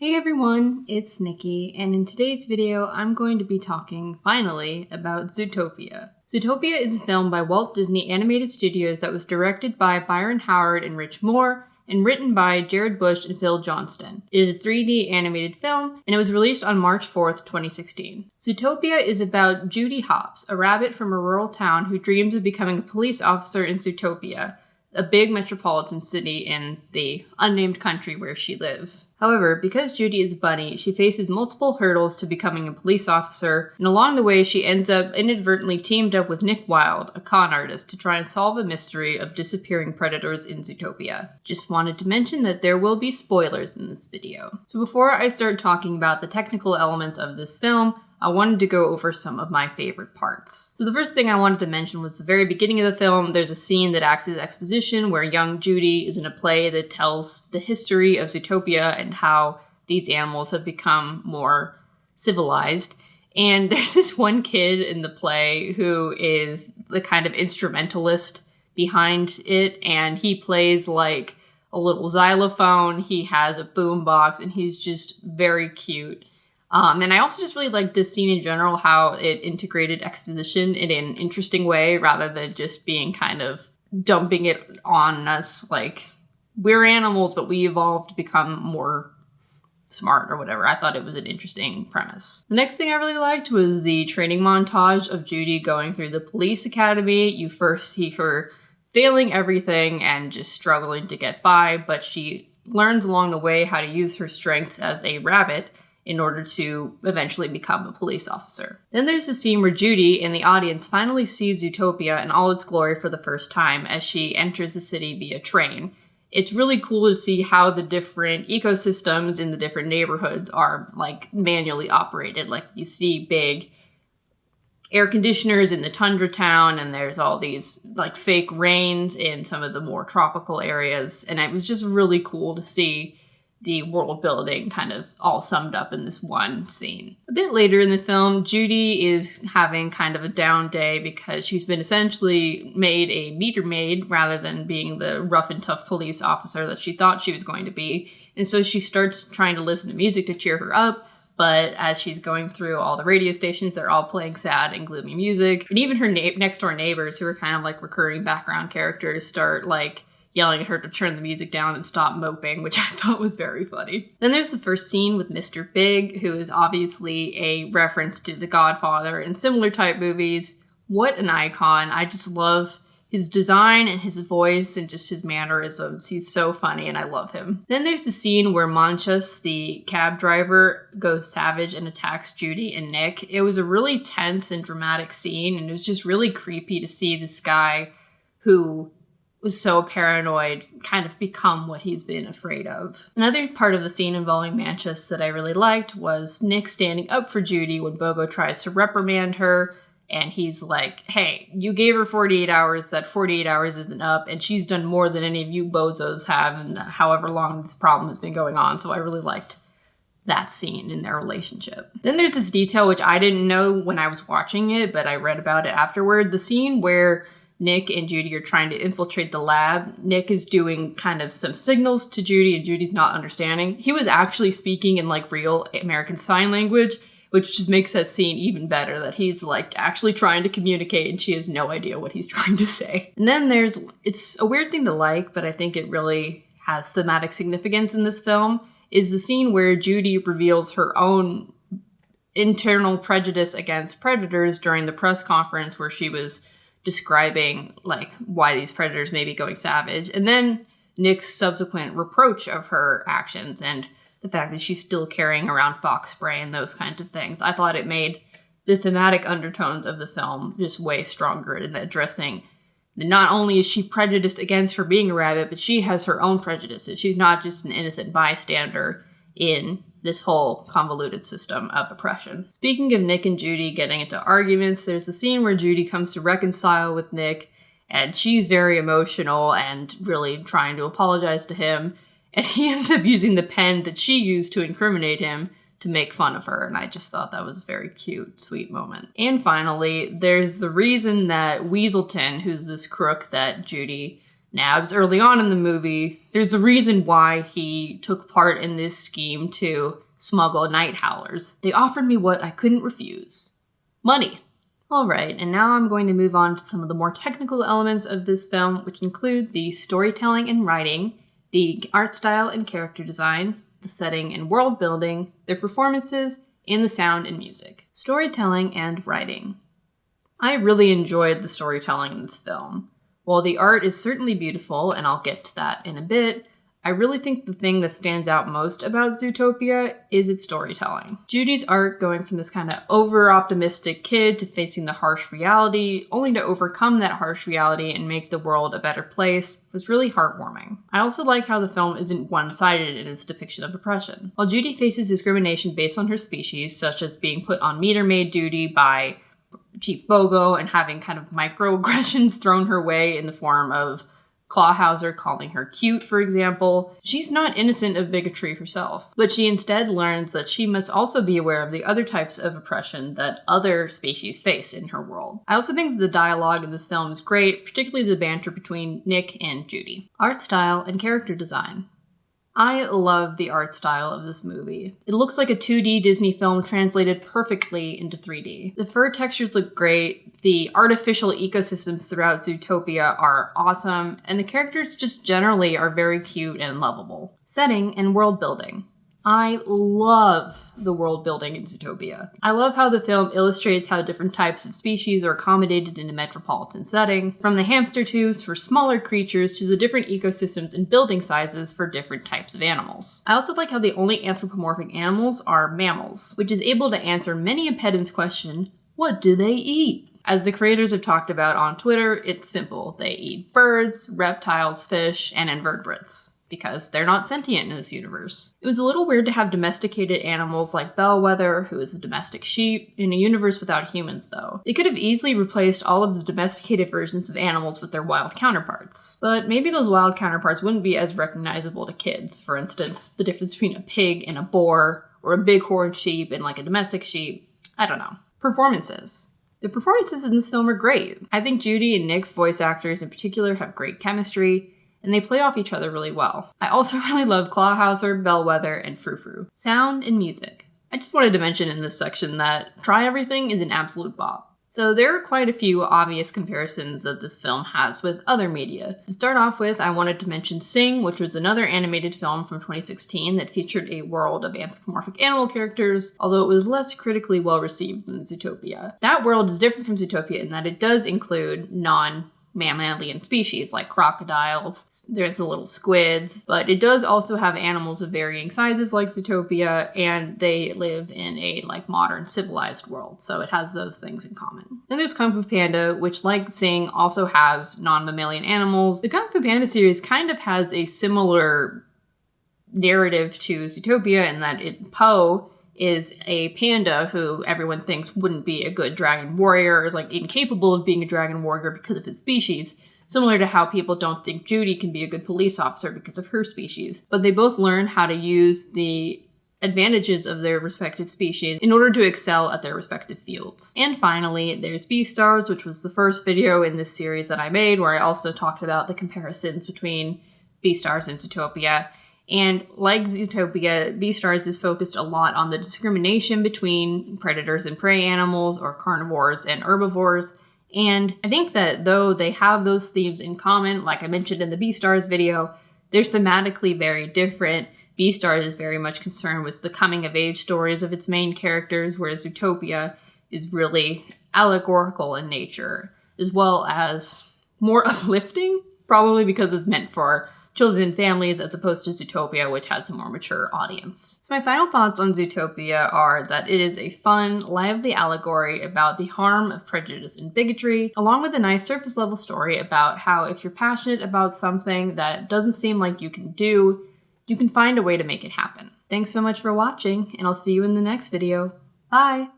Hey everyone, it's Nikki, and in today's video, I'm going to be talking, finally, about Zootopia. Zootopia is a film by Walt Disney Animated Studios that was directed by Byron Howard and Rich Moore, and written by Jared Bush and Phil Johnston. It is a 3D animated film, and it was released on March 4th, 2016. Zootopia is about Judy Hopps, a rabbit from a rural town who dreams of becoming a police officer in Zootopia, a big metropolitan city in the unnamed country where she lives. However, because Judy is a bunny, she faces multiple hurdles to becoming a police officer, and along the way she ends up inadvertently teamed up with Nick Wilde, a con artist, to try and solve a mystery of disappearing predators in Zootopia. Just wanted to mention that there will be spoilers in this video. So before I start talking about the technical elements of this film, I wanted to go over some of my favorite parts. So the first thing I wanted to mention was the very beginning of the film. There's a scene that acts as exposition where young Judy is in a play that tells the history of Zootopia and how these animals have become more civilized. And there's this one kid in the play who is the kind of instrumentalist behind it, and he plays like a little xylophone, he has a boombox, and he's just very cute. And I also just really like this scene in general, how it integrated exposition in an interesting way rather than just being kind of dumping it on us like we're animals, but we evolved to become more smart or whatever. I thought it was an interesting premise. The next thing I really liked was the training montage of Judy going through the police academy. You first see her failing everything and just struggling to get by, but she learns along the way how to use her strengths as a rabbit in order to eventually become a police officer. Then there's the scene where Judy in the audience finally sees Zootopia in all its glory for the first time as she enters the city via train. It's really cool to see how the different ecosystems in the different neighborhoods are like manually operated. Like you see big air conditioners in the tundra town, and there's all these like fake rains in some of the more tropical areas. And it was just really cool to see the world building kind of all summed up in this one scene. A bit later in the film, Judy is having kind of a down day because she's been essentially made a meter maid rather than being the rough and tough police officer that she thought she was going to be. And so she starts trying to listen to music to cheer her up, but as she's going through all the radio stations, they're all playing sad and gloomy music. And even her next door neighbors, who are kind of like recurring background characters, start like yelling at her to turn the music down and stop moping, which I thought was very funny. Then there's the first scene with Mr. Big, who is obviously a reference to The Godfather and similar type movies. What an icon. I just love his design and his voice and just his mannerisms. He's so funny and I love him. Then there's the scene where Manchas, the cab driver, goes savage and attacks Judy and Nick. It was a really tense and dramatic scene, and it was just really creepy to see this guy who was so paranoid kind of become what he's been afraid of. Another part of the scene involving Manchas that I really liked was Nick standing up for Judy when Bogo tries to reprimand her, and he's like, hey, you gave her 48 hours, that 48 hours isn't up, and she's done more than any of you bozos have in however long this problem has been going on. So I really liked that scene in their relationship. Then there's this detail which I didn't know when I was watching it, but I read about it afterward. The scene where Nick and Judy are trying to infiltrate the lab. Nick is doing kind of some signals to Judy, and Judy's not understanding. He was actually speaking in like real American Sign Language, which just makes that scene even better, that he's like actually trying to communicate and she has no idea what he's trying to say. And then it's a weird thing to like, but I think it really has thematic significance in this film, is the scene where Judy reveals her own internal prejudice against predators during the press conference where she was describing like why these predators may be going savage, and then Nick's subsequent reproach of her actions and the fact that she's still carrying around fox spray and those kinds of things. I thought it made the thematic undertones of the film just way stronger in addressing that not only is she prejudiced against her being a rabbit, but she has her own prejudices. She's not just an innocent bystander in this whole convoluted system of oppression. Speaking of Nick and Judy getting into arguments, there's the scene where Judy comes to reconcile with Nick, and she's very emotional and really trying to apologize to him, and he ends up using the pen that she used to incriminate him to make fun of her, and I just thought that was a very cute, sweet moment. And finally, there's the reason that Weaselton, who's this crook that Judy nabs early on in the movie. There's a reason why he took part in this scheme to smuggle night howlers. They offered me what I couldn't refuse. Money. Alright, and now I'm going to move on to some of the more technical elements of this film, which include the storytelling and writing, the art style and character design, the setting and world building, their performances, and the sound and music. Storytelling and writing. I really enjoyed the storytelling in this film. While the art is certainly beautiful, and I'll get to that in a bit, I really think the thing that stands out most about Zootopia is its storytelling. Judy's arc, going from this kind of over-optimistic kid to facing the harsh reality, only to overcome that harsh reality and make the world a better place, was really heartwarming. I also like how the film isn't one-sided in its depiction of oppression. While Judy faces discrimination based on her species, such as being put on meter-maid duty by Chief Bogo and having kind of microaggressions thrown her way in the form of Clawhauser calling her cute, for example, she's not innocent of bigotry herself, but she instead learns that she must also be aware of the other types of oppression that other species face in her world. I also think the dialogue in this film is great, particularly the banter between Nick and Judy. Art style and character design. I love the art style of this movie. It looks like a 2D Disney film translated perfectly into 3D. The fur textures look great, the artificial ecosystems throughout Zootopia are awesome, and the characters just generally are very cute and lovable. Setting and world building. I love the world building in Zootopia. I love how the film illustrates how different types of species are accommodated in a metropolitan setting, from the hamster tubes for smaller creatures to the different ecosystems and building sizes for different types of animals. I also like how the only anthropomorphic animals are mammals, which is able to answer many a pedant's question, what do they eat? As the creators have talked about on Twitter, it's simple. They eat birds, reptiles, fish, and invertebrates, because they're not sentient in this universe. It was a little weird to have domesticated animals like Bellwether, who is a domestic sheep, in a universe without humans, though. They could have easily replaced all of the domesticated versions of animals with their wild counterparts. But maybe those wild counterparts wouldn't be as recognizable to kids. For instance, the difference between a pig and a boar, or a bighorn sheep and like a domestic sheep. I don't know. Performances. The performances in this film are great. I think Judy and Nick's voice actors in particular have great chemistry, and they play off each other really well. I also really love Clawhauser, Bellwether, and Frou Frou. Sound and music. I just wanted to mention in this section that Try Everything is an absolute bop. So there are quite a few obvious comparisons that this film has with other media. To start off with, I wanted to mention Sing, which was another animated film from 2016 that featured a world of anthropomorphic animal characters, although it was less critically well received than Zootopia. That world is different from Zootopia in that it does include mammalian species like crocodiles, there's the little squids, but it does also have animals of varying sizes like Zootopia, and they live in a modern civilized world, so it has those things in common. Then there's Kung Fu Panda, which like Sing also has non-mammalian animals. The Kung Fu Panda series kind of has a similar narrative to Zootopia in that Po is a panda who everyone thinks wouldn't be a good dragon warrior, or is incapable of being a dragon warrior because of his species, similar to how people don't think Judy can be a good police officer because of her species. But they both learn how to use the advantages of their respective species in order to excel at their respective fields. And finally, there's Beastars, which was the first video in this series that I made, where I also talked about the comparisons between Beastars and Zootopia. And like Zootopia, Beastars is focused a lot on the discrimination between predators and prey animals, or carnivores and herbivores. And I think that though they have those themes in common, like I mentioned in the Beastars video, they're thematically very different. Beastars is very much concerned with the coming-of-age stories of its main characters, whereas Zootopia is really allegorical in nature, as well as more uplifting, probably because it's meant for children and families, as opposed to Zootopia, which has a more mature audience. So my final thoughts on Zootopia are that it is a fun, lively allegory about the harm of prejudice and bigotry, along with a nice surface level story about how if you're passionate about something that doesn't seem like you can do, you can find a way to make it happen. Thanks so much for watching, and I'll see you in the next video. Bye!